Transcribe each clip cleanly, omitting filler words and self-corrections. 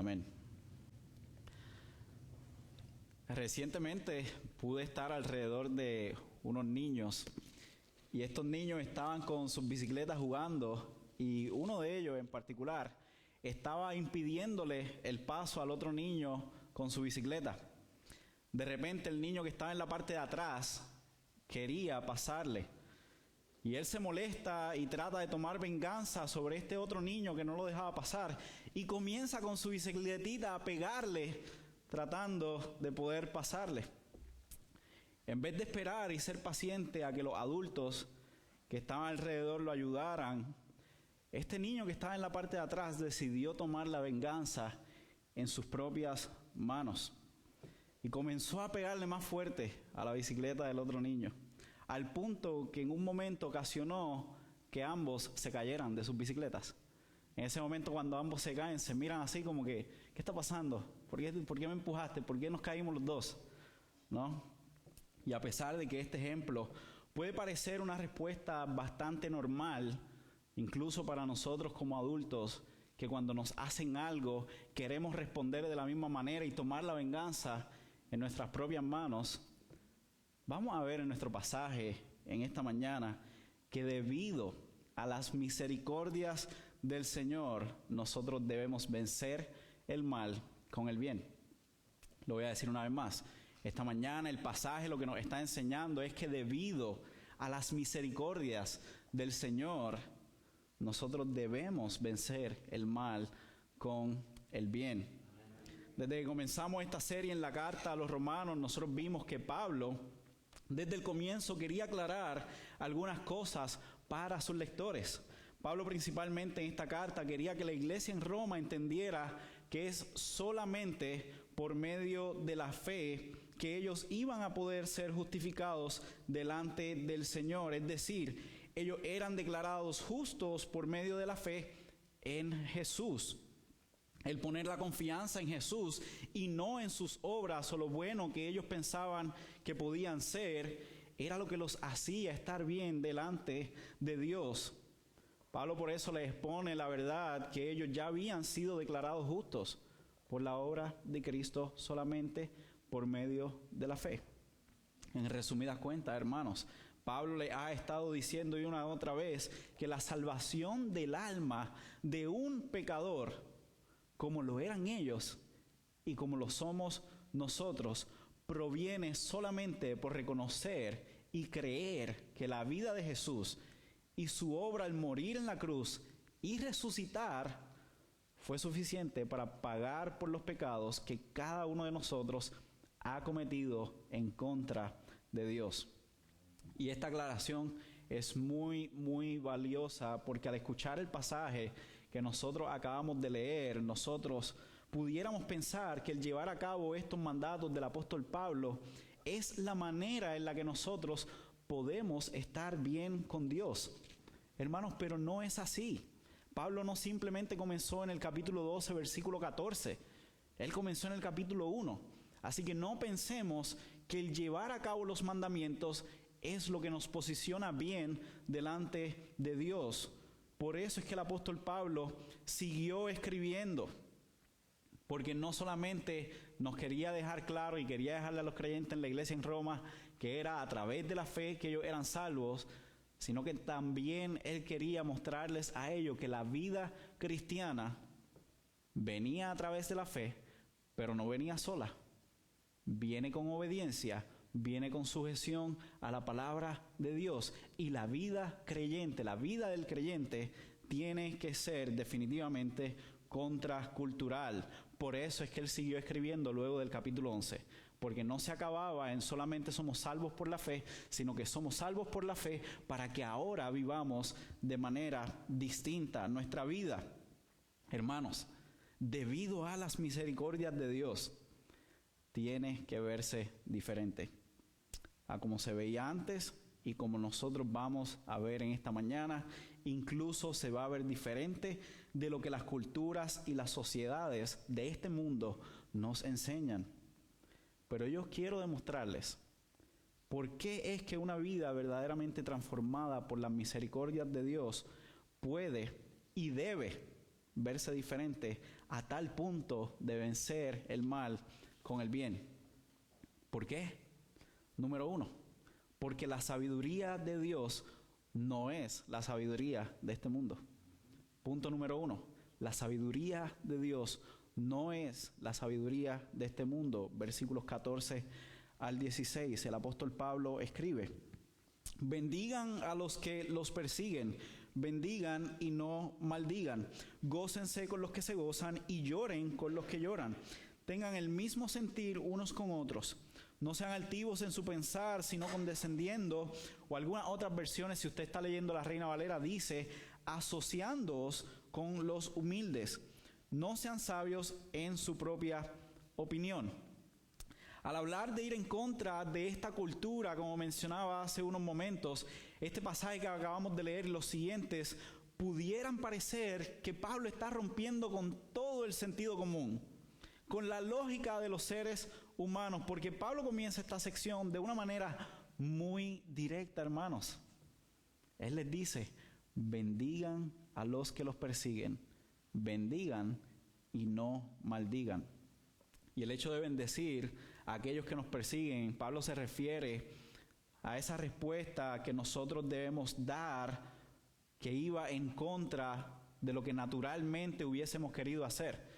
Amén. Recientemente pude estar alrededor de unos niños y estos niños estaban con sus bicicletas jugando y uno de ellos en particular estaba impidiéndole el paso al otro niño con su bicicleta. De repente el niño que estaba en la parte de atrás quería pasarle y él se molesta y trata de tomar venganza sobre este otro niño que no lo dejaba pasar y comienza con su bicicletita a pegarle tratando de poder pasarle. En vez de esperar y ser paciente a que los adultos que estaban alrededor lo ayudaran, este niño que estaba en la parte de atrás decidió tomar la venganza en sus propias manos y comenzó a pegarle más fuerte a la bicicleta del otro niño, al punto que en un momento ocasionó que ambos se cayeran de sus bicicletas. En ese momento, cuando ambos se caen, se miran así como que, ¿qué está pasando? ¿Por qué me empujaste? ¿Por qué nos caímos los dos? ¿No? Y a pesar de que este ejemplo puede parecer una respuesta bastante normal, incluso para nosotros como adultos, que cuando nos hacen algo queremos responder de la misma manera y tomar la venganza en nuestras propias manos, vamos a ver en nuestro pasaje en esta mañana que debido a las misericordias del Señor, nosotros debemos vencer el mal con el bien. Lo voy a decir una vez más. Esta mañana el pasaje lo que nos está enseñando es que debido a las misericordias del Señor, nosotros debemos vencer el mal con el bien. Desde que comenzamos esta serie en la carta a los romanos, nosotros vimos que Pablo, desde el comienzo, quería aclarar algunas cosas para sus lectores. Pablo principalmente en esta carta quería que la iglesia en Roma entendiera que es solamente por medio de la fe que ellos iban a poder ser justificados delante del Señor. Es decir, ellos eran declarados justos por medio de la fe en Jesús. El poner la confianza en Jesús y no en sus obras o lo bueno que ellos pensaban que podían ser, era lo que los hacía estar bien delante de Dios. Pablo por eso les expone la verdad que ellos ya habían sido declarados justos por la obra de Cristo solamente por medio de la fe. En resumidas cuentas, hermanos, Pablo le ha estado diciendo y una y otra vez que la salvación del alma de un pecador, como lo eran ellos y como lo somos nosotros, proviene solamente por reconocer y creer que la vida de Jesús y su obra al morir en la cruz y resucitar fue suficiente para pagar por los pecados que cada uno de nosotros ha cometido en contra de Dios. Y esta aclaración es muy, muy valiosa porque al escuchar el pasaje que nosotros acabamos de leer, nosotros pudiéramos pensar que el llevar a cabo estos mandatos del apóstol Pablo es la manera en la que nosotros podemos estar bien con Dios. Hermanos, pero no es así. Pablo no simplemente comenzó en el capítulo 12, versículo 14. Él comenzó en el capítulo 1. Así que no pensemos que el llevar a cabo los mandamientos es lo que nos posiciona bien delante de Dios. Por eso es que el apóstol Pablo siguió escribiendo, porque no solamente nos quería dejar claro y quería dejarle a los creyentes en la iglesia en Roma que era a través de la fe que ellos eran salvos, sino que también él quería mostrarles a ellos que la vida cristiana venía a través de la fe, pero no venía sola. Viene con obediencia, viene con sujeción a la palabra de Dios. Y la vida creyente, la vida del creyente, tiene que ser definitivamente contracultural. Por eso es que él siguió escribiendo luego del capítulo 11. Porque no se acababa en solamente somos salvos por la fe, sino que somos salvos por la fe para que ahora vivamos de manera distinta nuestra vida. Hermanos, debido a las misericordias de Dios, tiene que verse diferente a como se veía antes y como nosotros vamos a ver en esta mañana. Incluso se va a ver diferente de lo que las culturas y las sociedades de este mundo nos enseñan. Pero yo quiero demostrarles por qué es que una vida verdaderamente transformada por las misericordias de Dios puede y debe verse diferente a tal punto de vencer el mal con el bien. ¿Por qué? Número 1, porque la sabiduría de Dios no es la sabiduría de este mundo. Punto número 1, la sabiduría de Dios no es la sabiduría de este mundo. Versículos 14 al 16, el apóstol Pablo escribe: bendigan a los que los persiguen, bendigan y no maldigan, gócense con los que se gozan y lloren con los que lloran. Tengan el mismo sentir unos con otros. No sean altivos en su pensar, sino condescendiendo. O algunas otras versiones, si usted está leyendo la Reina Valera, dice: asociándoos con los humildes. No sean sabios en su propia opinión. Al hablar de ir en contra de esta cultura, como mencionaba hace unos momentos, este pasaje que acabamos de leer, los siguientes, pudieran parecer que Pablo está rompiendo con todo el sentido común, con la lógica de los seres humanos, porque Pablo comienza esta sección de una manera muy directa, hermanos. Él les dice: bendigan a los que los persiguen, bendigan y no maldigan. Y el hecho de bendecir a aquellos que nos persiguen, Pablo se refiere a esa respuesta que nosotros debemos dar, que iba en contra de lo que naturalmente hubiésemos querido hacer.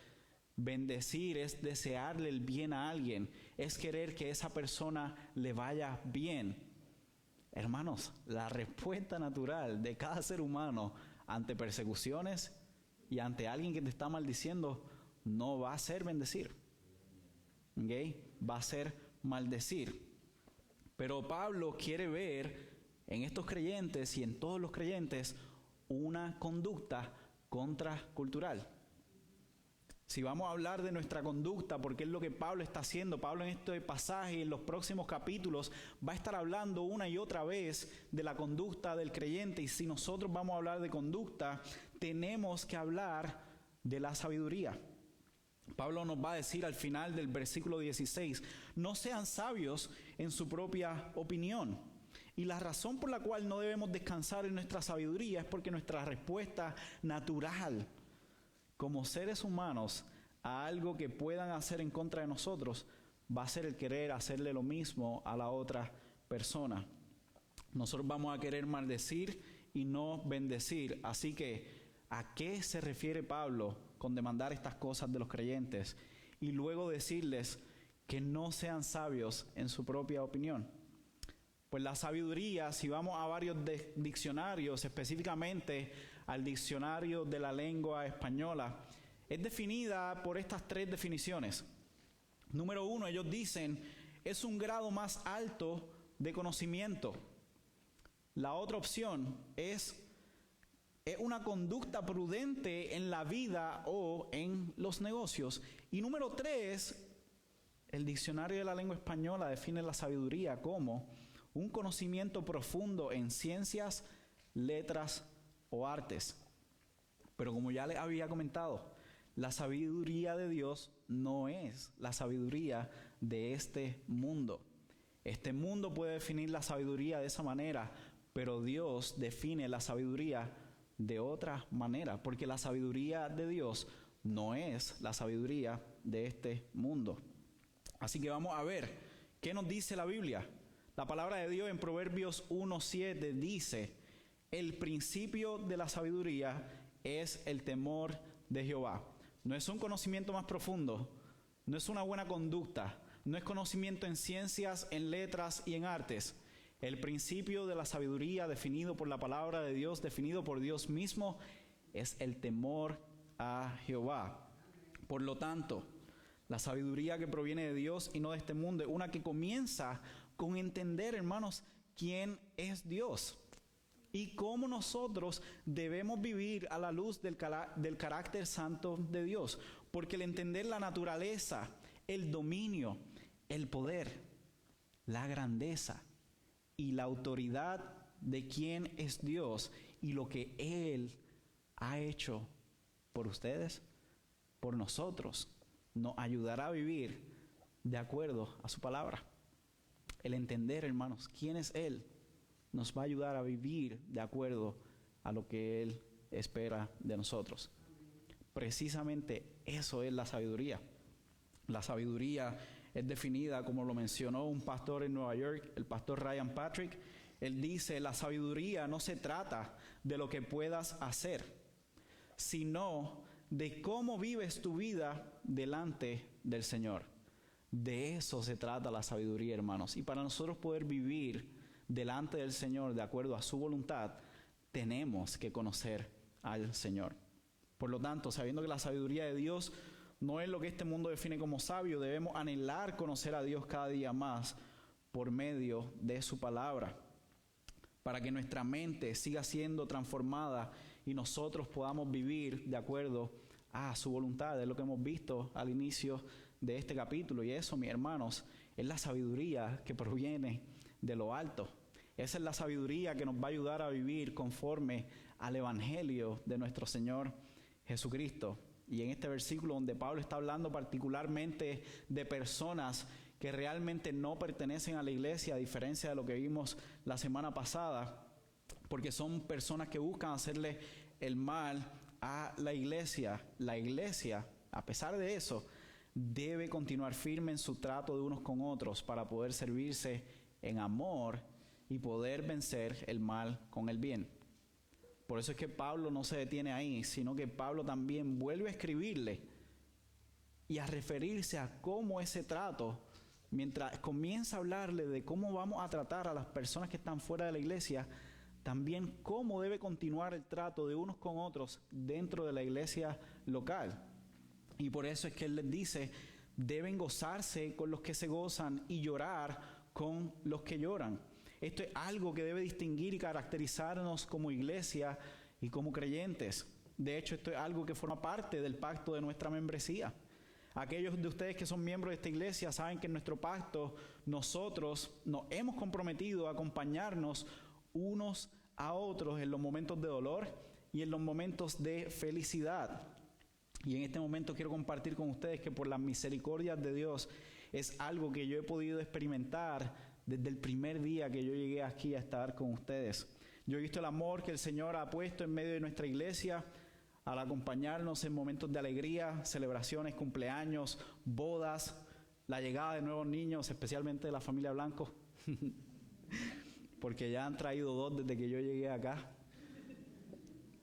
Bendecir es desearle el bien a alguien, es querer que esa persona le vaya bien. Hermanos, la respuesta natural de cada ser humano ante persecuciones y ante alguien que te está maldiciendo no va a ser bendecir, ¿okay? Va a ser maldecir. Pero Pablo quiere ver en estos creyentes y en todos los creyentes una conducta contracultural. Si vamos a hablar de nuestra conducta, porque es lo que Pablo está haciendo, Pablo en este pasaje y en los próximos capítulos va a estar hablando una y otra vez de la conducta del creyente. Y si nosotros vamos a hablar de conducta, tenemos que hablar de la sabiduría. Pablo nos va a decir al final del versículo 16, no sean sabios en su propia opinión. Y la razón por la cual no debemos descansar en nuestra sabiduría es porque nuestra respuesta natural como seres humanos a algo que puedan hacer en contra de nosotros va a ser el querer hacerle lo mismo a la otra persona. Nosotros vamos a querer maldecir y no bendecir. Así que, ¿a qué se refiere Pablo con demandar estas cosas de los creyentes y luego decirles que no sean sabios en su propia opinión? Pues la sabiduría, si vamos a varios diccionarios, específicamente al diccionario de la lengua española, es definida por estas 3 definiciones. Número 1, ellos dicen, es un grado más alto de conocimiento. La otra opción es una conducta prudente en la vida o en los negocios. Y número 3, el diccionario de la lengua española define la sabiduría como un conocimiento profundo en ciencias, letras o artes. Pero como ya les había comentado, la sabiduría de Dios no es la sabiduría de este mundo. Este mundo puede definir la sabiduría de esa manera, pero Dios define la sabiduría de otra manera, porque la sabiduría de Dios no es la sabiduría de este mundo. Así que vamos a ver, ¿qué nos dice la Biblia? La palabra de Dios en Proverbios 1:7 dice: el principio de la sabiduría es el temor de Jehová. No es un conocimiento más profundo, no es una buena conducta, no es conocimiento en ciencias, en letras y en artes. El principio de la sabiduría definido por la palabra de Dios, definido por Dios mismo, es el temor a Jehová. Por lo tanto, la sabiduría que proviene de Dios y no de este mundo es una que comienza con entender, hermanos, quién es Dios y cómo nosotros debemos vivir a la luz del carácter santo de Dios. Porque el entender la naturaleza, el dominio, el poder, la grandeza y la autoridad de quién es Dios y lo que Él ha hecho por ustedes, por nosotros, nos ayudará a vivir de acuerdo a su palabra. El entender, hermanos, quién es Él nos va a ayudar a vivir de acuerdo a lo que Él espera de nosotros. Precisamente eso es la sabiduría. La sabiduría es definida, como lo mencionó un pastor en Nueva York, el pastor Ryan Patrick. Él dice, la sabiduría no se trata de lo que puedas hacer, sino de cómo vives tu vida delante del Señor. De eso se trata la sabiduría, hermanos. Y para nosotros poder vivir delante del Señor de acuerdo a su voluntad, tenemos que conocer al Señor. Por lo tanto, sabiendo que la sabiduría de Dios no es lo que este mundo define como sabio, debemos anhelar conocer a Dios cada día más por medio de su palabra, para que nuestra mente siga siendo transformada y nosotros podamos vivir de acuerdo a su voluntad. Es lo que hemos visto al inicio de este capítulo. Y eso, mis hermanos, es la sabiduría que proviene de lo alto. Esa es la sabiduría que nos va a ayudar a vivir conforme al Evangelio de nuestro Señor Jesucristo. Y en este versículo donde Pablo está hablando particularmente de personas que realmente no pertenecen a la iglesia, a diferencia de lo que vimos la semana pasada, porque son personas que buscan hacerle el mal a la iglesia. La iglesia, a pesar de eso, debe continuar firme en su trato de unos con otros para poder servirse en amor y poder vencer el mal con el bien. Por eso es que Pablo no se detiene ahí, sino que Pablo también vuelve a escribirle y a referirse a cómo ese trato, mientras comienza a hablarle de cómo vamos a tratar a las personas que están fuera de la iglesia, también cómo debe continuar el trato de unos con otros dentro de la iglesia local. Y por eso es que él les dice, deben gozarse con los que se gozan y llorar con los que lloran. Esto es algo que debe distinguir y caracterizarnos como iglesia y como creyentes. De hecho, esto es algo que forma parte del pacto de nuestra membresía. Aquellos de ustedes que son miembros de esta iglesia saben que en nuestro pacto nosotros nos hemos comprometido a acompañarnos unos a otros en los momentos de dolor y en los momentos de felicidad. Y en este momento quiero compartir con ustedes que por las misericordias de Dios es algo que yo he podido experimentar desde el primer día que yo llegué aquí a estar con ustedes. Yo he visto el amor que el Señor ha puesto en medio de nuestra iglesia al acompañarnos en momentos de alegría, celebraciones, cumpleaños, bodas, la llegada de nuevos niños, especialmente de la familia Blanco, porque ya han traído 2 desde que yo llegué acá.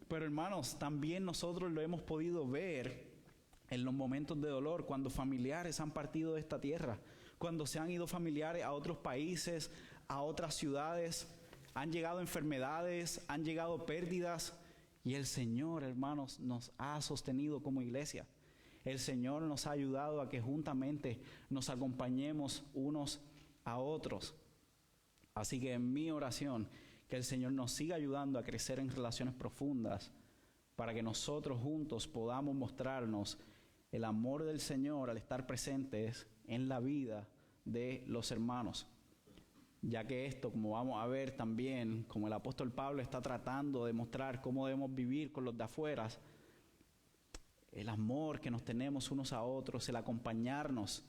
Pero hermanos, también nosotros lo hemos podido ver en los momentos de dolor, cuando familiares han partido de esta tierra, cuando se han ido familiares a otros países, a otras ciudades, han llegado enfermedades, han llegado pérdidas, y el Señor, hermanos, nos ha sostenido como iglesia. El Señor nos ha ayudado a que juntamente nos acompañemos unos a otros. Así que en mi oración, que el Señor nos siga ayudando a crecer en relaciones profundas para que nosotros juntos podamos mostrarnos el amor del Señor al estar presentes en la vida de los hermanos. Ya que esto, como vamos a ver también, como el apóstol Pablo está tratando de mostrar cómo debemos vivir con los de afuera, el amor que nos tenemos unos a otros, el acompañarnos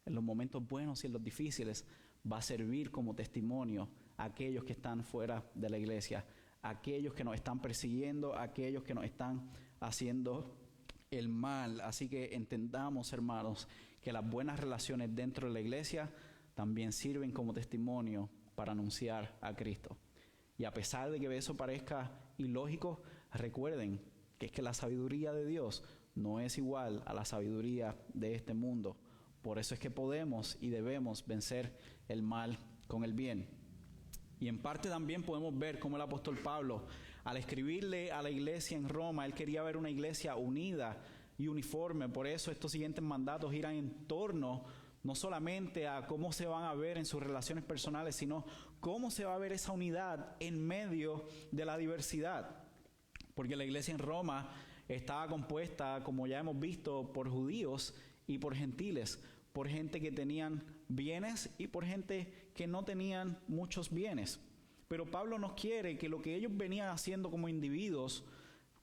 en los momentos buenos y en los difíciles, va a servir como testimonio a aquellos que están fuera de la iglesia, a aquellos que nos están persiguiendo, a aquellos que nos están haciendo el mal. Así que entendamos, hermanos, que las buenas relaciones dentro de la iglesia también sirven como testimonio para anunciar a Cristo. Y a pesar de que eso parezca ilógico, recuerden que es que la sabiduría de Dios no es igual a la sabiduría de este mundo. Por eso es que podemos y debemos vencer el mal con el bien. Y en parte también podemos ver cómo el apóstol Pablo, al escribirle a la iglesia en Roma, él quería ver una iglesia unida y uniforme. Por eso estos siguientes mandatos giran en torno no solamente a cómo se van a ver en sus relaciones personales, sino cómo se va a ver esa unidad en medio de la diversidad. Porque la iglesia en Roma estaba compuesta, como ya hemos visto, por judíos y por gentiles, por gente que tenían bienes y por gente que no tenían muchos bienes. Pero Pablo nos quiere que lo que ellos venían haciendo como individuos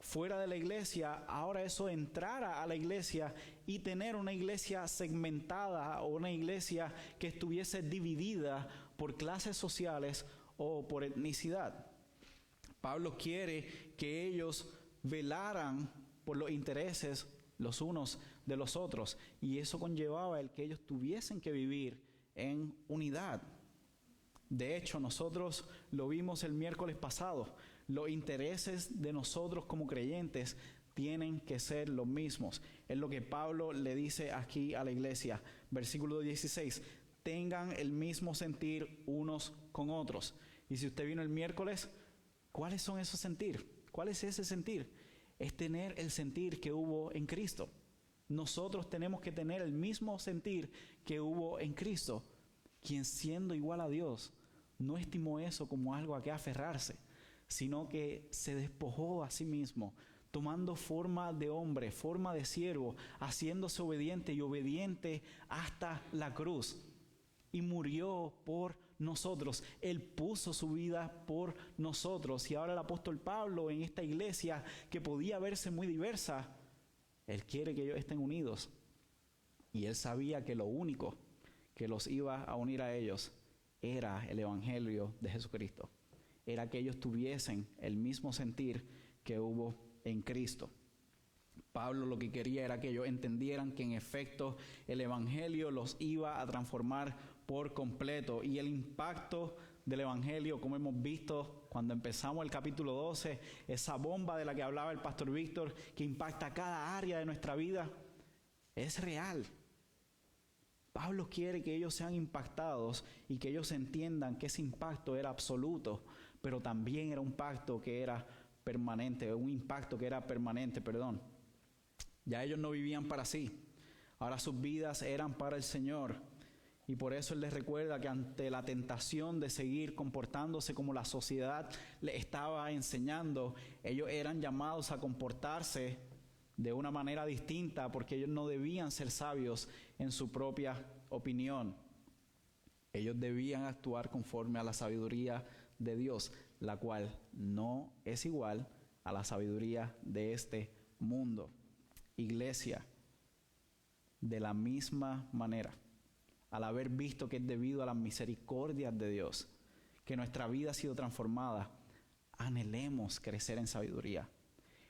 fuera de la iglesia, ahora eso entrara a la iglesia y tener una iglesia segmentada o una iglesia que estuviese dividida por clases sociales o por etnicidad. Pablo quiere que ellos velaran por los intereses los unos de los otros. Y eso conllevaba el que ellos tuviesen que vivir en unidad. De hecho, nosotros lo vimos el miércoles pasado. Los intereses de nosotros como creyentes tienen que ser los mismos. Es lo que Pablo le dice aquí a la iglesia. Versículo 16. Tengan el mismo sentir unos con otros. Y si usted vino el miércoles, ¿cuáles son esos sentir? ¿Cuál es ese sentir? Es tener el sentir que hubo en Cristo. Nosotros tenemos que tener el mismo sentir que hubo en Cristo, quien siendo igual a Dios, no estimó eso como algo a que aferrarse, sino que se despojó a sí mismo, tomando forma de hombre, forma de siervo, haciéndose obediente y obediente hasta la cruz. Y murió por nosotros. Él puso su vida por nosotros. Y ahora el apóstol Pablo en esta iglesia que podía verse muy diversa, él quiere que ellos estén unidos. Y él sabía que lo único que los iba a unir a ellos era el evangelio de Jesucristo. Era que ellos tuviesen el mismo sentir que hubo en Cristo. Pablo lo que quería era que ellos entendieran que en efecto el evangelio los iba a transformar por completo. Y el impacto del evangelio, como hemos visto cuando empezamos el capítulo 12, esa bomba de la que hablaba el pastor Víctor, que impacta cada área de nuestra vida, es real. Pablo quiere que ellos sean impactados y que ellos entiendan que ese impacto era absoluto, pero también era un impacto que era permanente. Ya ellos no vivían para sí, ahora sus vidas eran para el Señor. Y por eso Él les recuerda que ante la tentación de seguir comportándose como la sociedad les estaba enseñando, ellos eran llamados a comportarse de una manera distinta, porque ellos no debían ser sabios en su propia opinión. Ellos debían actuar conforme a la sabiduría de Dios, la cual no es igual a la sabiduría de este mundo. Iglesia, de la misma manera, al haber visto que es debido a las misericordias de Dios que nuestra vida ha sido transformada, anhelemos crecer en sabiduría,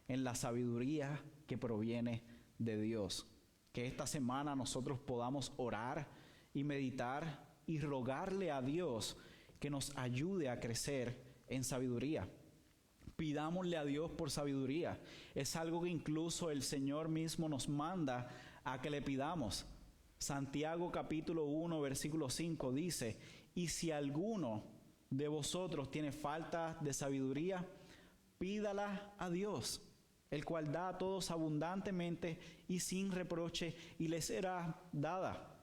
en la sabiduría que proviene de Dios. Que esta semana nosotros podamos orar y meditar y rogarle a Dios que nos ayude a crecer en sabiduría. Pidámosle a Dios por sabiduría. Es algo que incluso el Señor mismo nos manda a que le pidamos. Santiago capítulo 1 versículo 5 dice: y si alguno de vosotros tiene falta de sabiduría, pídala a Dios, el cual da a todos abundantemente y sin reproche, y le será dada.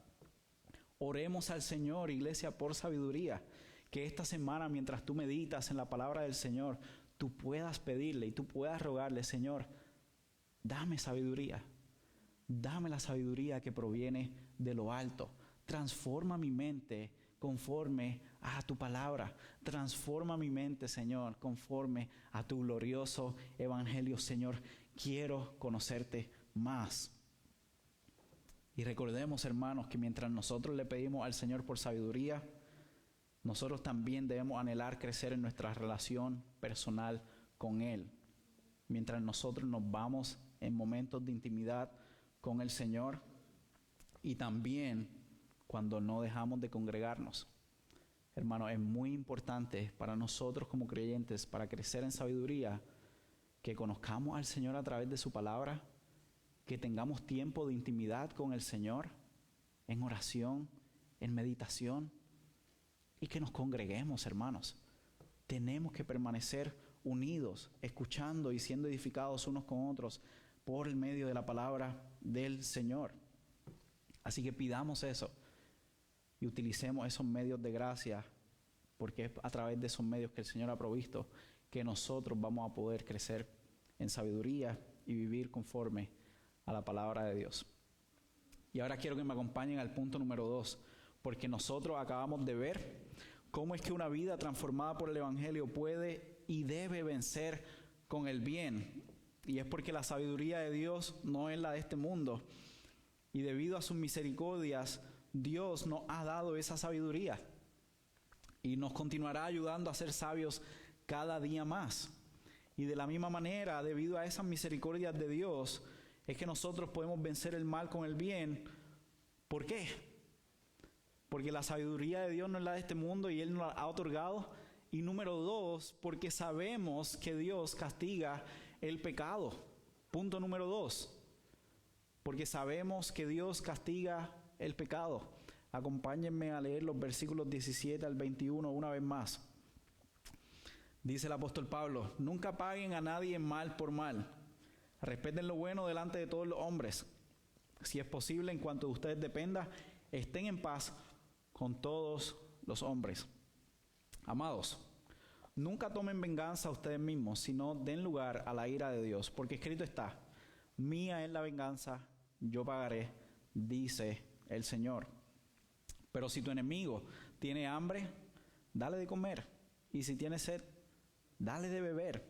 Oremos al Señor, iglesia, por sabiduría. Que esta semana, mientras tú meditas en la palabra del Señor, tú puedas pedirle y tú puedas rogarle: Señor, dame sabiduría. Dame la sabiduría que proviene de lo alto. Transforma mi mente conforme a tu palabra. Transforma mi mente, Señor, conforme a tu glorioso evangelio. Señor, quiero conocerte más. Y recordemos, hermanos, que mientras nosotros le pedimos al Señor por sabiduría, nosotros también debemos anhelar crecer en nuestra relación personal con Él. Mientras nosotros nos vamos en momentos de intimidad con el Señor, y también cuando no dejamos de congregarnos. Hermano, es muy importante para nosotros como creyentes, para crecer en sabiduría, que conozcamos al Señor a través de su palabra, que tengamos tiempo de intimidad con el Señor, en oración, en meditación, y que nos congreguemos, hermanos. Tenemos que permanecer unidos, escuchando y siendo edificados unos con otros por el medio de la palabra del Señor. Así que pidamos eso y utilicemos esos medios de gracia, porque es a través de esos medios que el Señor ha provisto que nosotros vamos a poder crecer en sabiduría y vivir conforme a la palabra de Dios. Y ahora quiero que me acompañen al punto número 2, porque nosotros acabamos de ver cómo es que una vida transformada por el evangelio puede y debe vencer con el bien. Y es porque la sabiduría de Dios no es la de este mundo. Y debido a sus misericordias, Dios nos ha dado esa sabiduría. Y nos continuará ayudando a ser sabios cada día más. Y de la misma manera, debido a esas misericordias de Dios, es que nosotros podemos vencer el mal con el bien. ¿Por qué? Porque la sabiduría de Dios no es la de este mundo y Él nos la ha otorgado. Y número 2, porque sabemos que Dios castiga el pecado. Punto número 2. Porque sabemos que Dios castiga el pecado. Acompáñenme a leer los versículos 17 al 21 una vez más. Dice el apóstol Pablo: nunca paguen a nadie mal por mal. Respeten lo bueno delante de todos los hombres. Si es posible, en cuanto de ustedes dependa, estén en paz con todos los hombres. Amados, nunca tomen venganza a ustedes mismos, sino den lugar a la ira de Dios, porque escrito está: mía es la venganza, yo pagaré, dice el Señor. Pero si tu enemigo tiene hambre, dale de comer, y si tiene sed, dale de beber,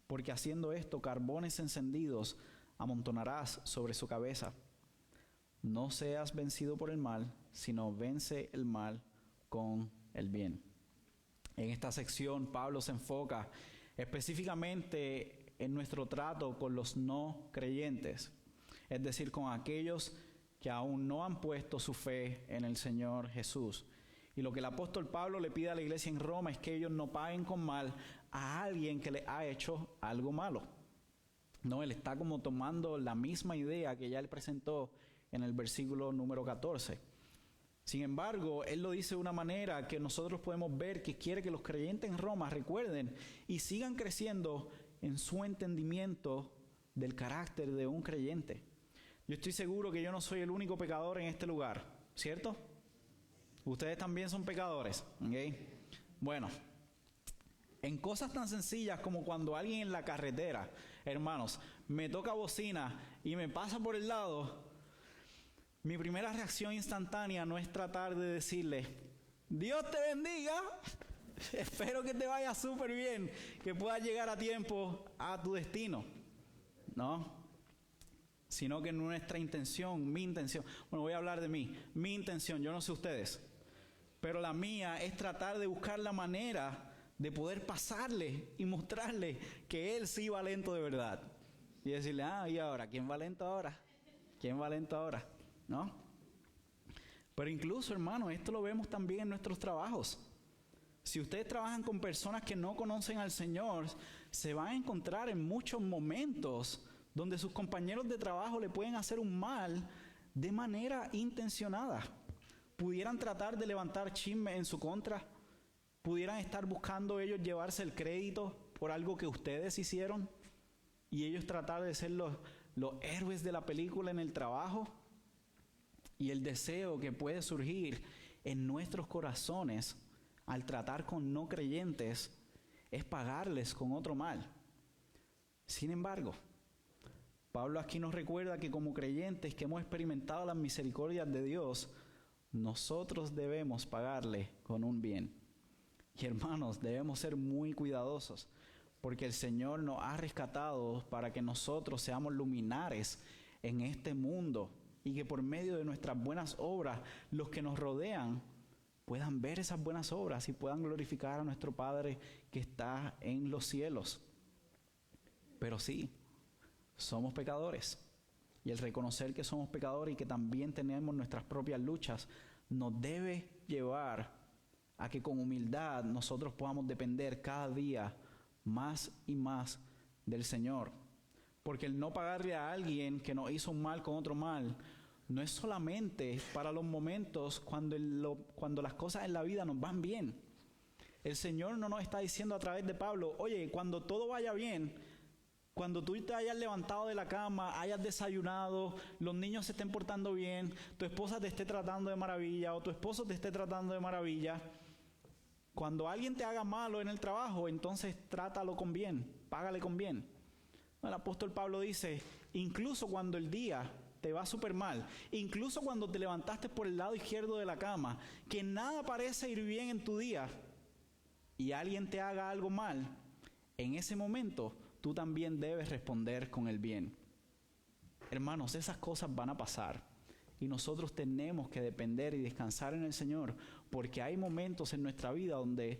porque haciendo esto, carbones encendidos amontonarás sobre su cabeza. No seas vencido por el mal, sino vence el mal con el bien. En esta sección, Pablo se enfoca específicamente en nuestro trato con los no creyentes, es decir, con aquellos que aún no han puesto su fe en el Señor Jesús. Y lo que el apóstol Pablo le pide a la iglesia en Roma es que ellos no paguen con mal a alguien que les ha hecho algo malo. No, él está como tomando la misma idea que ya él presentó en el versículo número 14. Sin embargo, él lo dice de una manera que nosotros podemos ver que quiere que los creyentes en Roma recuerden y sigan creciendo en su entendimiento del carácter de un creyente. Yo estoy seguro que yo no soy el único pecador en este lugar, ¿cierto? Ustedes también son pecadores, ¿ok? Bueno, en cosas tan sencillas como cuando alguien en la carretera, hermanos, me toca bocina y me pasa por el lado, mi primera reacción instantánea no es tratar de decirle: Dios te bendiga, espero que te vaya súper bien, que puedas llegar a tiempo a tu destino, ¿no? Sino que nuestra intención, mi intención, bueno, voy a hablar de mí, mi intención, yo no sé ustedes, pero la mía es tratar de buscar la manera de poder pasarle y mostrarle que Él sí va lento de verdad. Y decirle: ¿y ahora? ¿Quién va lento ahora? ¿Quién va lento ahora? ¿No? Pero incluso, hermano, esto lo vemos también en nuestros trabajos. Si ustedes trabajan con personas que no conocen al Señor, se van a encontrar en muchos momentos donde sus compañeros de trabajo le pueden hacer un mal de manera intencionada. Pudieran tratar de levantar chisme en su contra, pudieran estar buscando ellos llevarse el crédito por algo que ustedes hicieron y ellos tratar de ser los héroes de la película en el trabajo. Y el deseo que puede surgir en nuestros corazones al tratar con no creyentes es pagarles con otro mal. Sin embargo, Pablo aquí nos recuerda que como creyentes que hemos experimentado las misericordias de Dios, nosotros debemos pagarle con un bien. Y hermanos, debemos ser muy cuidadosos, porque el Señor nos ha rescatado para que nosotros seamos luminares en este mundo y que por medio de nuestras buenas obras, los que nos rodean puedan ver esas buenas obras y puedan glorificar a nuestro Padre que está en los cielos. Pero sí, somos pecadores. Y el reconocer que somos pecadores y que también tenemos nuestras propias luchas nos debe llevar a que con humildad nosotros podamos depender cada día más y más del Señor. Porque el no pagarle a alguien que nos hizo un mal con otro mal no es solamente para los momentos cuando las cosas en la vida nos van bien. El Señor no nos está diciendo a través de Pablo: oye, cuando todo vaya bien, cuando tú te hayas levantado de la cama, hayas desayunado, los niños se estén portando bien, tu esposa te esté tratando de maravilla o tu esposo te esté tratando de maravilla, cuando alguien te haga malo en el trabajo, entonces trátalo con bien, págale con bien. El apóstol Pablo dice: incluso cuando el día te va súper mal, incluso cuando te levantaste por el lado izquierdo de la cama, que nada parece ir bien en tu día y alguien te haga algo mal, en ese momento tú también debes responder con el bien. Hermanos, esas cosas van a pasar y nosotros tenemos que depender y descansar en el Señor, porque hay momentos en nuestra vida donde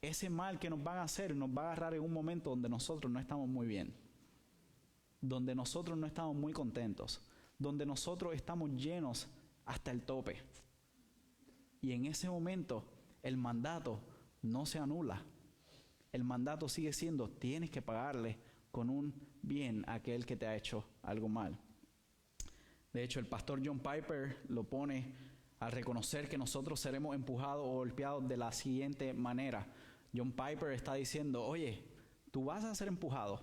ese mal que nos van a hacer nos va a agarrar en un momento donde nosotros no estamos muy bien, donde nosotros no estamos muy contentos, donde nosotros estamos llenos hasta el tope. Y en ese momento el mandato no se anula. El mandato sigue siendo: tienes que pagarle con un bien a aquel que te ha hecho algo mal. De hecho, el pastor John Piper lo pone al reconocer que nosotros seremos empujados o golpeados de la siguiente manera. John Piper está diciendo: oye, tú vas a ser empujado,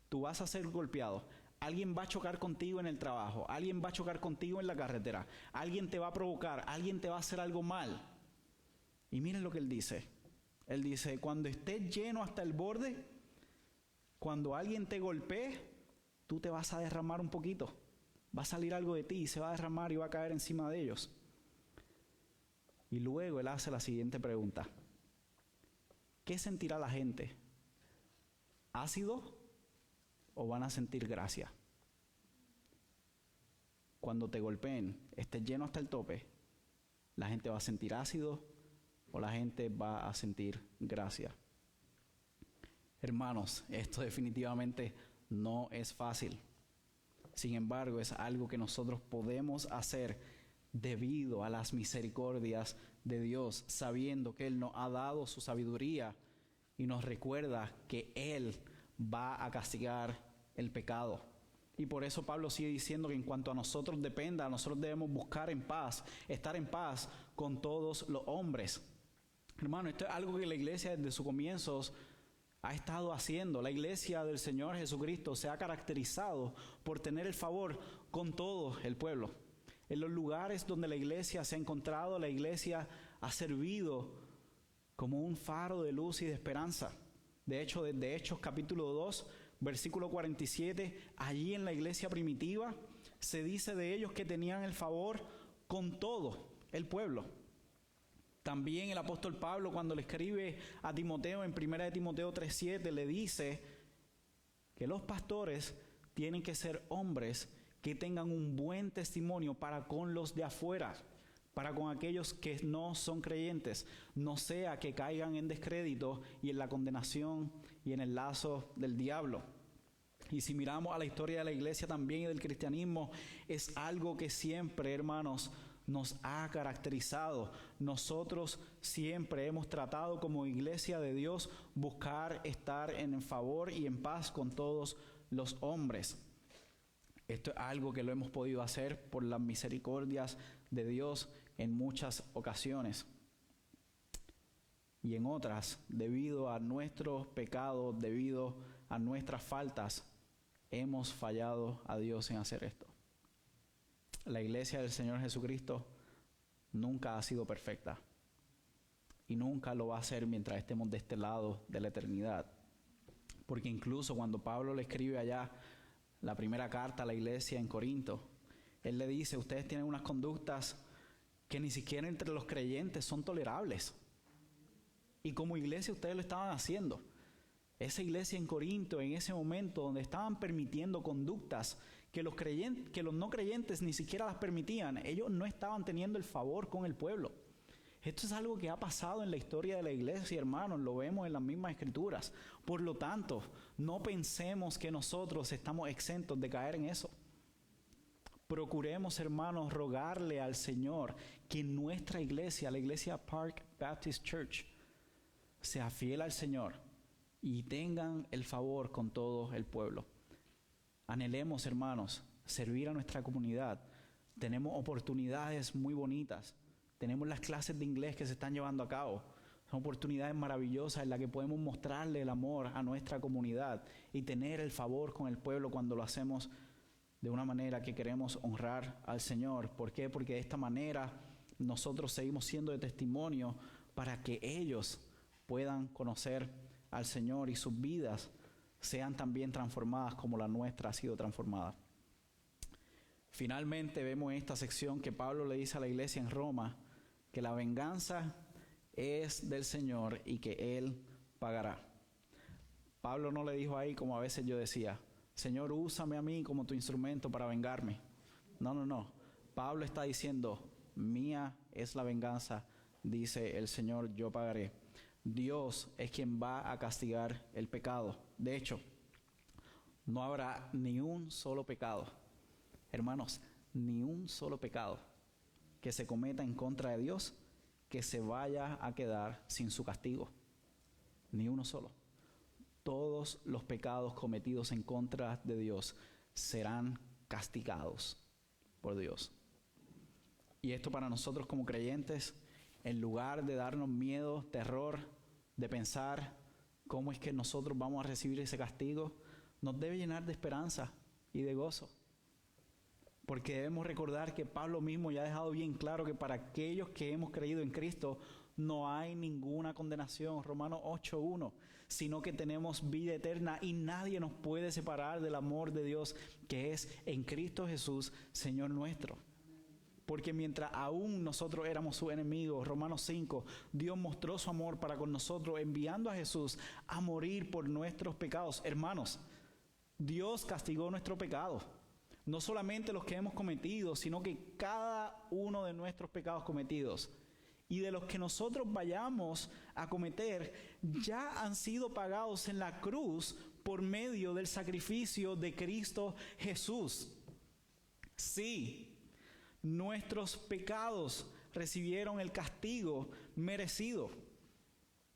tú vas a ser golpeado. Alguien va a chocar contigo en el trabajo, alguien va a chocar contigo en la carretera, alguien te va a provocar, alguien te va a hacer algo mal. Y miren lo que él dice. Él dice: cuando estés lleno hasta el borde, cuando alguien te golpee, tú te vas a derramar un poquito. Va a salir algo de ti y se va a derramar y va a caer encima de ellos. Y luego él hace la siguiente pregunta: ¿qué sentirá la gente? ¿Ácido o van a sentir gracia? Cuando te golpeen, estés lleno hasta el tope, ¿la gente va a sentir ácido o la gente va a sentir gracia? Hermanos, esto definitivamente no es fácil. Sin embargo, es algo que nosotros podemos hacer debido a las misericordias de Dios, sabiendo que Él nos ha dado su sabiduría y nos recuerda que Él va a castigar el pecado. Y por eso Pablo sigue diciendo que en cuanto a nosotros dependa, nosotros debemos buscar en paz, estar en paz con todos los hombres. Hermano, esto es algo que la iglesia desde sus comienzos ha estado haciendo. La iglesia del Señor Jesucristo se ha caracterizado por tener el favor con todo el pueblo. En los lugares donde la iglesia se ha encontrado, la iglesia ha servido como un faro de luz y de esperanza. De hecho, desde Hechos capítulo 2, versículo 47, allí en la iglesia primitiva se dice de ellos que tenían el favor con todo el pueblo. También el apóstol Pablo, cuando le escribe a Timoteo en 1 Timoteo 3:7, le dice que los pastores tienen que ser hombres que tengan un buen testimonio para con los de afuera, para con aquellos que no son creyentes, no sea que caigan en descrédito y en la condenación y en el lazo del diablo. Y si miramos a la historia de la iglesia también y del cristianismo, es algo que siempre, hermanos, nos ha caracterizado. Nosotros siempre hemos tratado como iglesia de Dios buscar estar en favor y en paz con todos los hombres. Esto es algo que lo hemos podido hacer por las misericordias de Dios en muchas ocasiones. Y en otras, debido a nuestros pecados, debido a nuestras faltas, hemos fallado a Dios en hacer esto. La iglesia del Señor Jesucristo nunca ha sido perfecta y nunca lo va a ser mientras estemos de este lado de la eternidad. Porque incluso cuando Pablo le escribe allá la primera carta a la iglesia en Corinto, él le dice: ustedes tienen unas conductas que ni siquiera entre los creyentes son tolerables. Y como iglesia ustedes lo estaban haciendo. Esa iglesia en Corinto, en ese momento donde estaban permitiendo conductas que los no creyentes ni siquiera las permitían, ellos no estaban teniendo el favor con el pueblo. Esto es algo que ha pasado en la historia de la iglesia, hermanos, lo vemos en las mismas escrituras. Por lo tanto, no pensemos que nosotros estamos exentos de caer en eso. Procuremos, hermanos, rogarle al Señor que nuestra iglesia, la iglesia Park Baptist Church, sea fiel al Señor y tengan el favor con todo el pueblo. Anhelemos, hermanos, servir a nuestra comunidad. Tenemos oportunidades muy bonitas. Tenemos las clases de inglés que se están llevando a cabo. Son oportunidades maravillosas en las que podemos mostrarle el amor a nuestra comunidad y tener el favor con el pueblo cuando lo hacemos de una manera que queremos honrar al Señor. ¿Por qué? Porque de esta manera nosotros seguimos siendo de testimonio para que ellos puedan conocer al Señor y sus vidas sean también transformadas como la nuestra ha sido transformada. Finalmente vemos en esta sección que Pablo le dice a la iglesia en Roma que la venganza es del Señor y que Él pagará. Pablo no le dijo ahí, como a veces yo decía: Señor, úsame a mí como tu instrumento para vengarme. No. Pablo está diciendo: mía es la venganza, dice el Señor, yo pagaré. Dios es quien va a castigar el pecado. De hecho, no habrá ni un solo pecado, hermanos, ni un solo pecado que se cometa en contra de Dios que se vaya a quedar sin su castigo. Ni uno solo. Todos los pecados cometidos en contra de Dios serán castigados por Dios. Y esto para nosotros como creyentes, en lugar de darnos miedo, terror, de pensar cómo es que nosotros vamos a recibir ese castigo, nos debe llenar de esperanza y de gozo. Porque debemos recordar que Pablo mismo ya ha dejado bien claro que para aquellos que hemos creído en Cristo no hay ninguna condenación, Romanos 8:1, sino que tenemos vida eterna y nadie nos puede separar del amor de Dios que es en Cristo Jesús, Señor nuestro. Porque mientras aún nosotros éramos sus enemigos, Romanos 5, Dios mostró su amor para con nosotros enviando a Jesús a morir por nuestros pecados. Hermanos, Dios castigó nuestro pecado. No solamente los que hemos cometido, sino que cada uno de nuestros pecados cometidos y de los que nosotros vayamos a cometer ya han sido pagados en la cruz por medio del sacrificio de Cristo Jesús. Sí, nuestros pecados recibieron el castigo merecido,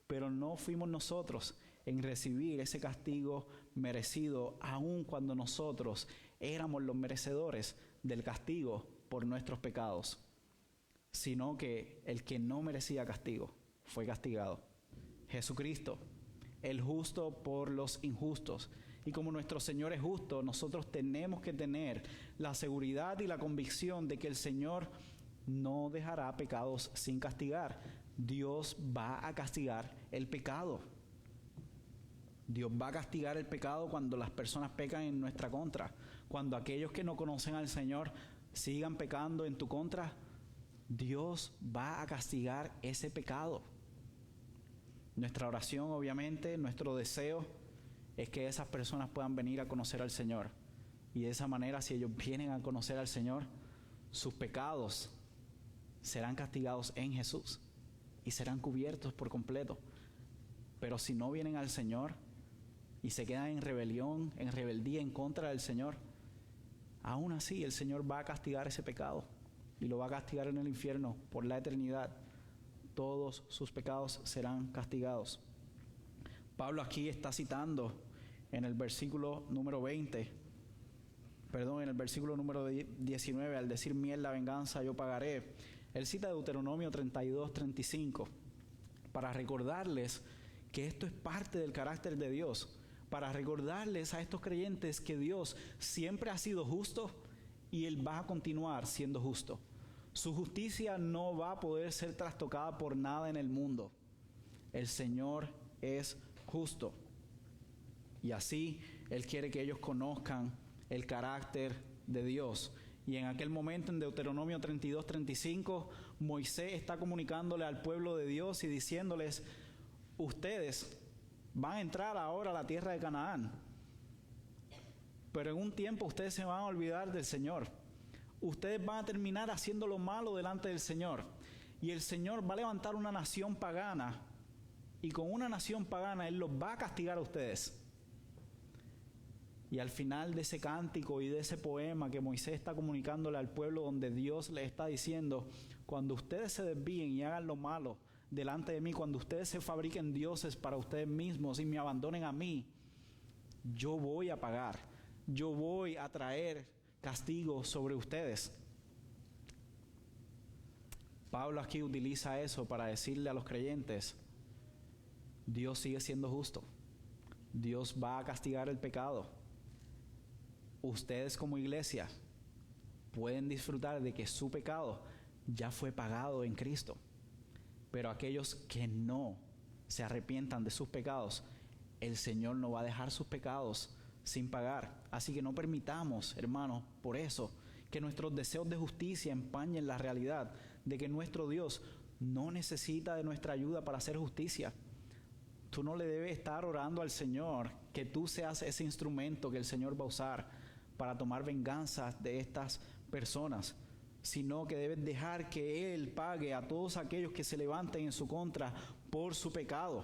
pero no fuimos nosotros en recibir ese castigo merecido, aun cuando nosotros éramos los merecedores del castigo por nuestros pecados, sino que el que no merecía castigo fue castigado. Jesucristo, el justo por los injustos. Y como nuestro Señor es justo, nosotros tenemos que tener la seguridad y la convicción de que el Señor no dejará pecados sin castigar. Dios va a castigar el pecado. Dios va a castigar el pecado cuando las personas pecan en nuestra contra. Cuando aquellos que no conocen al Señor sigan pecando en tu contra, Dios va a castigar ese pecado. Nuestra oración, obviamente, nuestro deseo es que esas personas puedan venir a conocer al Señor. Y de esa manera, si ellos vienen a conocer al Señor, sus pecados serán castigados en Jesús y serán cubiertos por completo. Pero si no vienen al Señor y se quedan en rebelión, en rebeldía en contra del Señor, aún así el Señor va a castigar ese pecado y lo va a castigar en el infierno por la eternidad. Todos sus pecados serán castigados. Pablo aquí está citando en el versículo número 19, al decir mía es la venganza, yo pagaré. Él cita Deuteronomio 32:35 para recordarles que esto es parte del carácter de Dios, para recordarles a estos creyentes que Dios siempre ha sido justo y Él va a continuar siendo justo. Su justicia no va a poder ser trastocada por nada en el mundo. El Señor es justo. Y así Él quiere que ellos conozcan el carácter de Dios. Y en aquel momento, en Deuteronomio 32:35, Moisés está comunicándole al pueblo de Dios y diciéndoles: ustedes van a entrar ahora a la tierra de Canaán, pero en un tiempo ustedes se van a olvidar del Señor. Ustedes van a terminar haciendo lo malo delante del Señor. Y el Señor va a levantar una nación pagana. Y con una nación pagana Él los va a castigar a ustedes. Y al final de ese cántico y de ese poema que Moisés está comunicándole al pueblo, donde Dios le está diciendo: cuando ustedes se desvíen y hagan lo malo delante de mí, cuando ustedes se fabriquen dioses para ustedes mismos y me abandonen a mí, yo voy a pagar. Yo voy a traer castigo sobre ustedes. Pablo aquí utiliza eso para decirle a los creyentes: Dios sigue siendo justo. Dios va a castigar el pecado. Ustedes como iglesia pueden disfrutar de que su pecado ya fue pagado en Cristo. Pero aquellos que no se arrepientan de sus pecados, el Señor no va a dejar sus pecados sin pagar. Así que no permitamos, hermanos, por eso, que nuestros deseos de justicia empañen la realidad de que nuestro Dios no necesita de nuestra ayuda para hacer justicia. Tú no le debes estar orando al Señor que tú seas ese instrumento que el Señor va a usar para tomar venganza de estas personas, sino que debes dejar que Él pague a todos aquellos que se levanten en su contra por su pecado.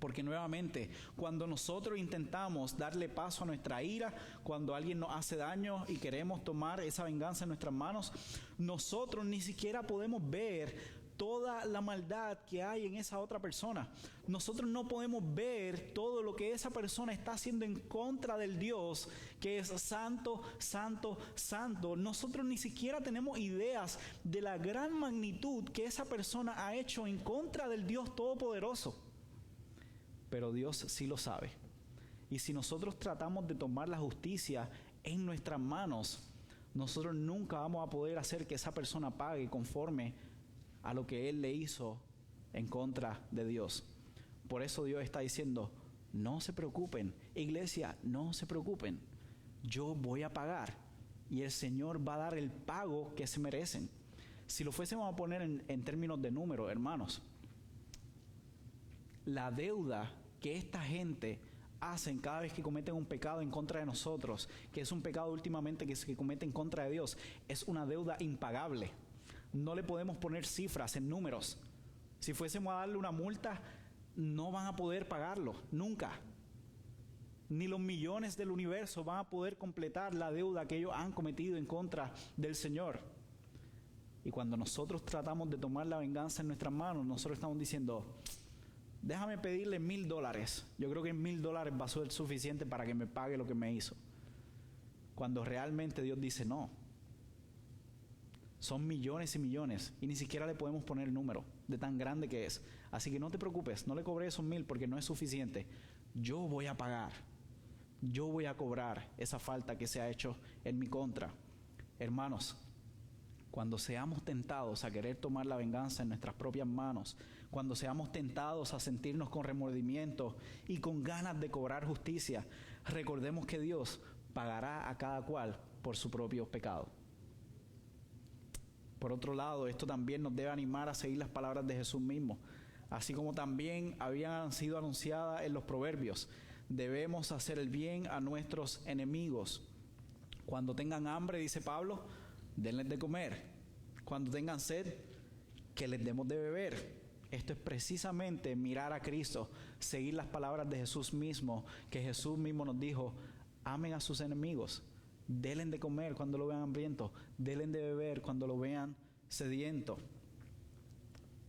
Porque nuevamente, cuando nosotros intentamos darle paso a nuestra ira, cuando alguien nos hace daño y queremos tomar esa venganza en nuestras manos, nosotros ni siquiera podemos ver toda la maldad que hay en esa otra persona. Nosotros no podemos ver todo lo que esa persona está haciendo en contra del Dios que es santo, santo, santo. Nosotros ni siquiera tenemos ideas de la gran magnitud que esa persona ha hecho en contra del Dios Todopoderoso. Pero Dios sí lo sabe. Y si nosotros tratamos de tomar la justicia en nuestras manos, nosotros nunca vamos a poder hacer que esa persona pague conforme a lo que Él le hizo en contra de Dios. Por eso Dios está diciendo, no se preocupen, iglesia, no se preocupen. Yo voy a pagar y el Señor va a dar el pago que se merecen. Si lo fuésemos a poner en términos de número, hermanos, la deuda que esta gente hacen cada vez que cometen un pecado en contra de nosotros, que es un pecado últimamente que se comete en contra de Dios, es una deuda impagable. No le podemos poner cifras en números. Si fuésemos a darle una multa, no van a poder pagarlo, nunca. Ni los millones del universo van a poder completar la deuda que ellos han cometido en contra del Señor. Y cuando nosotros tratamos de tomar la venganza en nuestras manos, nosotros estamos diciendo, déjame pedirle $1,000. Yo creo que $1,000 va a ser suficiente para que me pague lo que me hizo. Cuando realmente Dios dice no. Son millones y millones y ni siquiera le podemos poner el número de tan grande que es. Así que no te preocupes, no le cobré esos 1,000 porque no es suficiente. Yo voy a pagar. Yo voy a cobrar esa falta que se ha hecho en mi contra. Hermanos, cuando seamos tentados a querer tomar la venganza en nuestras propias manos, cuando seamos tentados a sentirnos con remordimiento y con ganas de cobrar justicia, recordemos que Dios pagará a cada cual por su propio pecado. Por otro lado, esto también nos debe animar a seguir las palabras de Jesús mismo, así como también habían sido anunciadas en los proverbios. Debemos hacer el bien a nuestros enemigos. Cuando tengan hambre, dice Pablo, denles de comer. Cuando tengan sed, que les demos de beber. Esto es precisamente mirar a Cristo, seguir las palabras de Jesús mismo, que Jesús mismo nos dijo, amen a sus enemigos. Denle de comer cuando lo vean hambriento, denle de beber cuando lo vean sediento.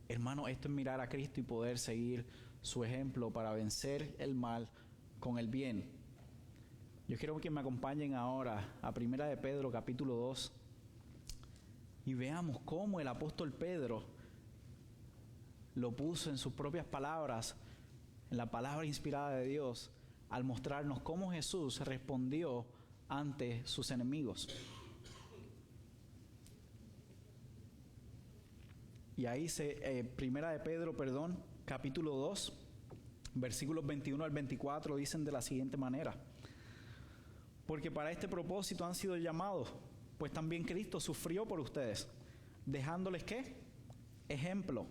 Hermano, esto es mirar a Cristo y poder seguir su ejemplo para vencer el mal con el bien. Yo quiero que me acompañen ahora a 1 de Pedro capítulo 2 y veamos cómo el apóstol Pedro lo puso en sus propias palabras, en la palabra inspirada de Dios, al mostrarnos cómo Jesús respondió ante sus enemigos. Y ahí Primera de Pedro, capítulo 2, versículos 21 al 24 dicen de la siguiente manera: porque para este propósito han sido llamados, pues también Cristo sufrió por ustedes, dejándoles ¿qué? Ejemplo,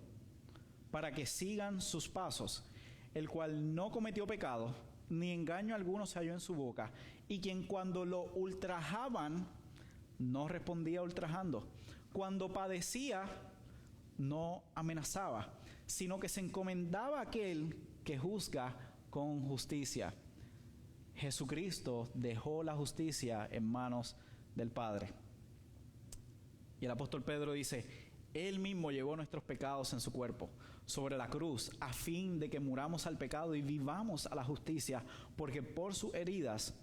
para que sigan sus pasos, el cual no cometió pecado, ni engaño alguno se halló en su boca, y quien cuando lo ultrajaban, no respondía ultrajando. Cuando padecía, no amenazaba, sino que se encomendaba a aquel que juzga con justicia. Jesucristo dejó la justicia en manos del Padre. Y el apóstol Pedro dice, Él mismo llevó nuestros pecados en su cuerpo sobre la cruz, a fin de que muramos al pecado y vivamos a la justicia, porque por sus heridas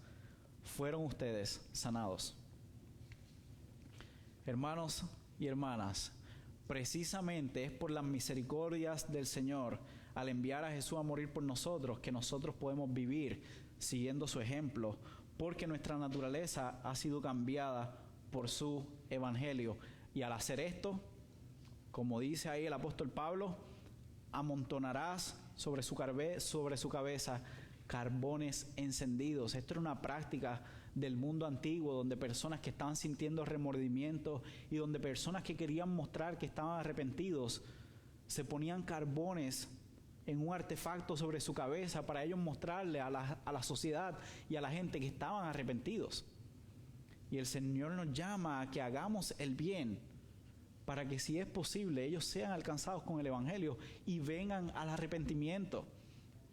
fueron ustedes sanados. Hermanos y hermanas, precisamente es por las misericordias del Señor, al enviar a Jesús a morir por nosotros, que nosotros podemos vivir siguiendo su ejemplo, porque nuestra naturaleza ha sido cambiada por su evangelio. Y al hacer esto, como dice ahí el apóstol Pablo, amontonarás sobre su cabeza carbones encendidos. Esto era una práctica del mundo antiguo, donde personas que estaban sintiendo remordimiento y donde personas que querían mostrar que estaban arrepentidos, se ponían carbones en un artefacto sobre su cabeza para ellos mostrarle a la sociedad y a la gente que estaban arrepentidos. Y el Señor nos llama a que hagamos el bien para que, si es posible, ellos sean alcanzados con el Evangelio y vengan al arrepentimiento,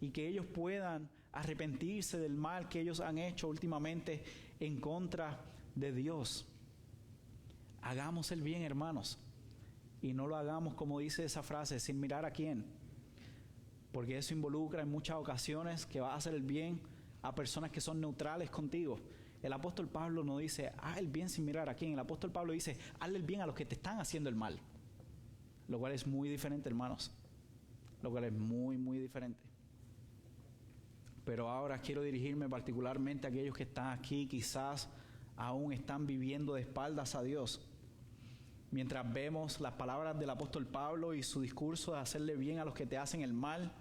y que ellos puedan arrepentirse del mal que ellos han hecho últimamente en contra de Dios. Hagamos el bien, hermanos, y no lo hagamos, como dice esa frase, sin mirar a quién, porque eso involucra en muchas ocasiones que vas a hacer el bien a personas que son neutrales contigo. El apóstol Pablo no dice, haz el bien sin mirar a quién. El apóstol Pablo dice, hazle el bien a los que te están haciendo el mal. Lo cual es muy diferente, hermanos. Lo cual es muy, muy diferente. Pero ahora quiero dirigirme particularmente a aquellos que están aquí, quizás aún están viviendo de espaldas a Dios. Mientras vemos las palabras del apóstol Pablo y su discurso de hacerle bien a los que te hacen el mal,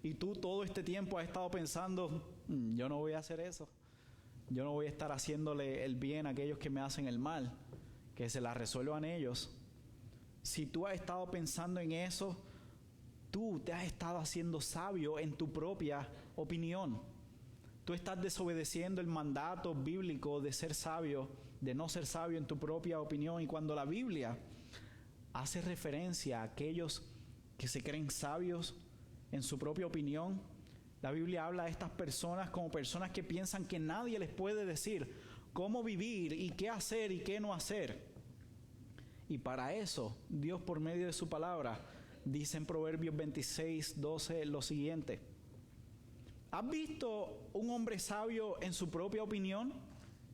y tú todo este tiempo has estado pensando, yo no voy a hacer eso. Yo no voy a estar haciéndole el bien a aquellos que me hacen el mal, que se la resuelvan ellos. Si tú has estado pensando en eso, tú te has estado haciendo sabio en tu propia opinión. Tú estás desobedeciendo el mandato bíblico de ser sabio, de no ser sabio en tu propia opinión. Y cuando la Biblia hace referencia a aquellos que se creen sabios en su propia opinión, la Biblia habla de estas personas como personas que piensan que nadie les puede decir cómo vivir y qué hacer y qué no hacer. Y para eso, Dios, por medio de su palabra, dice en Proverbios 26:12 lo siguiente: ¿has visto un hombre sabio en su propia opinión?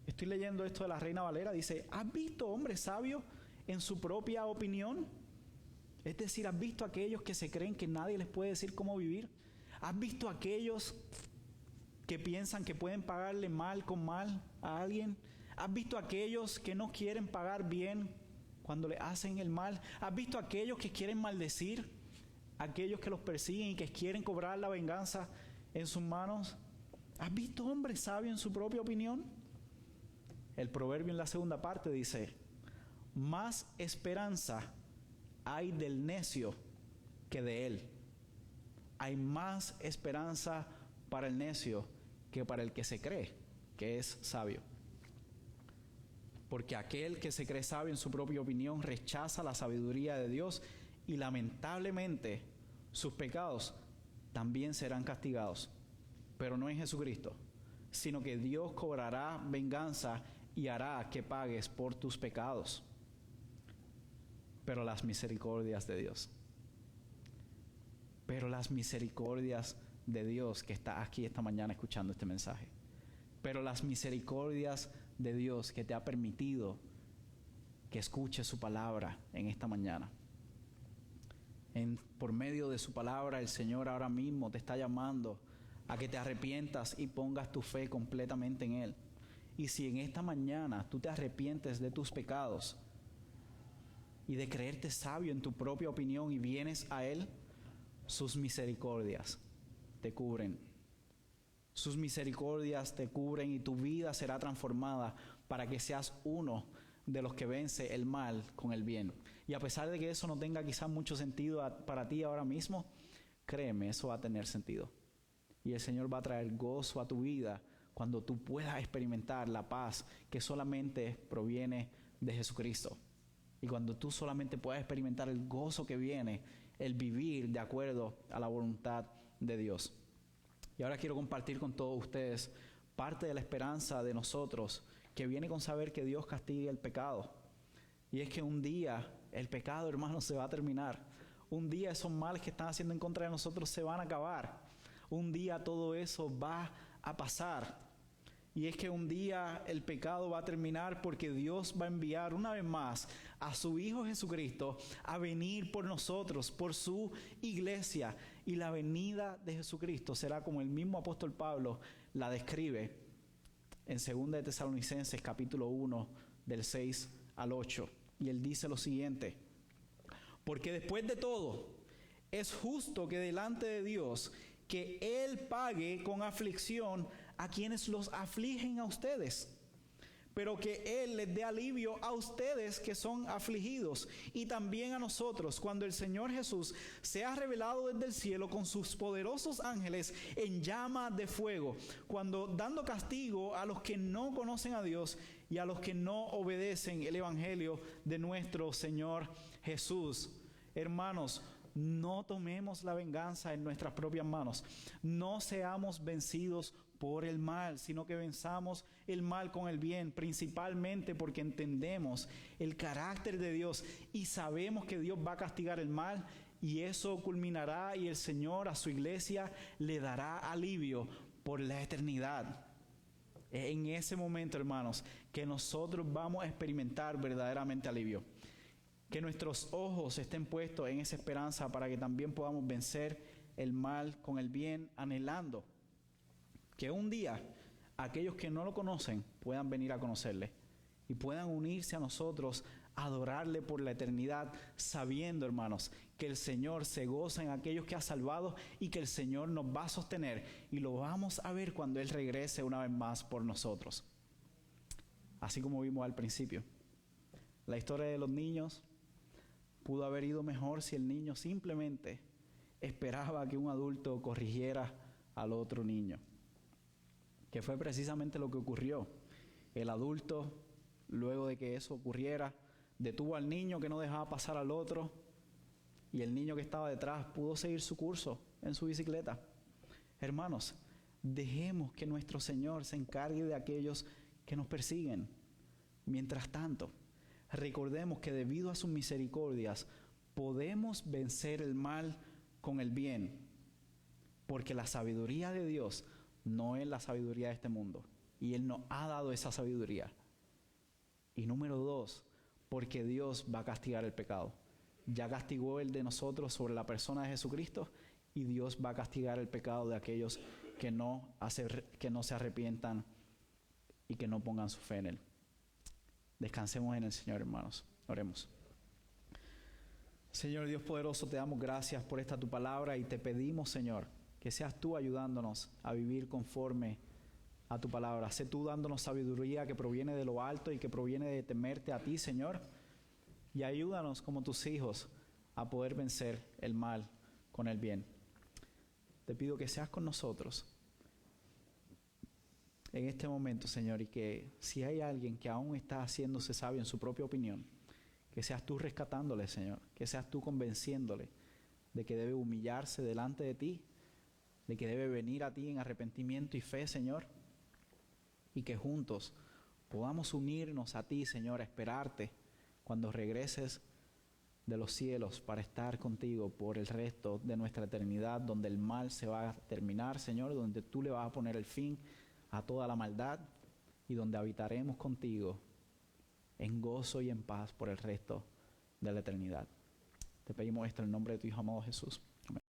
Estoy leyendo esto de la Reina Valera. Dice, ¿has visto hombre sabio en su propia opinión? Es decir, ¿has visto a aquellos que se creen que nadie les puede decir cómo vivir? ¿Has visto a aquellos que piensan que pueden pagarle mal con mal a alguien? ¿Has visto a aquellos que no quieren pagar bien cuando le hacen el mal? ¿Has visto a aquellos que quieren maldecir? ¿Aquellos que los persiguen y que quieren cobrar la venganza en sus manos? ¿Has visto hombre sabio en su propia opinión? El proverbio en la segunda parte dice, más esperanza hay del necio que de él. Hay más esperanza para el necio que para el que se cree que es sabio. Porque aquel que se cree sabio en su propia opinión rechaza la sabiduría de Dios y lamentablemente sus pecados también serán castigados. Pero no en Jesucristo, sino que Dios cobrará venganza y hará que pagues por tus pecados. Pero las misericordias de Dios. Pero las misericordias de Dios que está aquí esta mañana escuchando este mensaje. Pero las misericordias de Dios que te ha permitido que escuches su palabra en esta mañana. Por medio de su palabra, el Señor ahora mismo te está llamando a que te arrepientas y pongas tu fe completamente en Él. Y si en esta mañana tú te arrepientes de tus pecados y de creerte sabio en tu propia opinión y vienes a Él, sus misericordias te cubren. Sus misericordias te cubren y tu vida será transformada para que seas uno de los que vence el mal con el bien. Y a pesar de que eso no tenga quizás mucho sentido para ti ahora mismo, créeme, eso va a tener sentido. Y el Señor va a traer gozo a tu vida cuando tú puedas experimentar la paz que solamente proviene de Jesucristo. Y cuando tú solamente puedas experimentar el gozo que viene, el vivir de acuerdo a la voluntad de Dios. Y ahora quiero compartir con todos ustedes parte de la esperanza de nosotros que viene con saber que Dios castiga el pecado. Y es que un día el pecado, hermanos, se va a terminar. Un día esos males que están haciendo en contra de nosotros se van a acabar. Un día todo eso va a pasar. Y es que un día el pecado va a terminar porque Dios va a enviar una vez más a su Hijo Jesucristo a venir por nosotros, por su iglesia. Y la venida de Jesucristo será como el mismo apóstol Pablo la describe en 2 de Tesalonicenses capítulo 1 del 6 al 8. Y él dice lo siguiente: porque después de todo es justo que delante de Dios que Él pague con aflicción a quienes los afligen a ustedes, pero que Él les dé alivio a ustedes que son afligidos y también a nosotros cuando el Señor Jesús sea revelado desde el cielo con sus poderosos ángeles en llama de fuego, cuando dando castigo a los que no conocen a Dios y a los que no obedecen el evangelio de nuestro Señor Jesús. Hermanos, no tomemos la venganza en nuestras propias manos. No seamos vencidos por el mal, sino que venzamos el mal con el bien, principalmente porque entendemos el carácter de Dios y sabemos que Dios va a castigar el mal, y eso culminará y el Señor a su iglesia le dará alivio por la eternidad. En ese momento, hermanos, que nosotros vamos a experimentar verdaderamente alivio. Que nuestros ojos estén puestos en esa esperanza para que también podamos vencer el mal con el bien, anhelando que un día aquellos que no lo conocen puedan venir a conocerle y puedan unirse a nosotros, a adorarle por la eternidad, sabiendo, hermanos, que el Señor se goza en aquellos que ha salvado y que el Señor nos va a sostener y lo vamos a ver cuando Él regrese una vez más por nosotros. Así como vimos al principio, la historia de los niños pudo haber ido mejor si el niño simplemente esperaba que un adulto corrigiera al otro niño, que fue precisamente lo que ocurrió. El adulto, luego de que eso ocurriera, detuvo al niño que no dejaba pasar al otro, y el niño que estaba detrás pudo seguir su curso en su bicicleta. Hermanos, dejemos que nuestro Señor se encargue de aquellos que nos persiguen. Mientras tanto, recordemos que debido a sus misericordias podemos vencer el mal con el bien, porque la sabiduría de Dios no es la sabiduría de este mundo, y Él nos ha dado esa sabiduría. Y número 2, porque Dios va a castigar el pecado. Ya castigó el de nosotros sobre la persona de Jesucristo, y Dios va a castigar el pecado de aquellos que no se arrepientan y que no pongan su fe en Él. Descansemos en el Señor, hermanos. Oremos. Señor Dios poderoso, te damos gracias por esta tu palabra y te pedimos, Señor, que seas tú ayudándonos a vivir conforme a tu palabra. Sé tú dándonos sabiduría que proviene de lo alto y que proviene de temerte a ti, Señor. Y ayúdanos como tus hijos a poder vencer el mal con el bien. Te pido que seas con nosotros en este momento, Señor, y que si hay alguien que aún está haciéndose sabio en su propia opinión, que seas tú rescatándole, Señor, que seas tú convenciéndole de que debe humillarse delante de ti, de que debe venir a ti en arrepentimiento y fe, Señor, y que juntos podamos unirnos a ti, Señor, a esperarte cuando regreses de los cielos para estar contigo por el resto de nuestra eternidad, donde el mal se va a terminar, Señor, donde tú le vas a poner el fin a toda la maldad y donde habitaremos contigo en gozo y en paz por el resto de la eternidad. Te pedimos esto en el nombre de tu Hijo amado Jesús.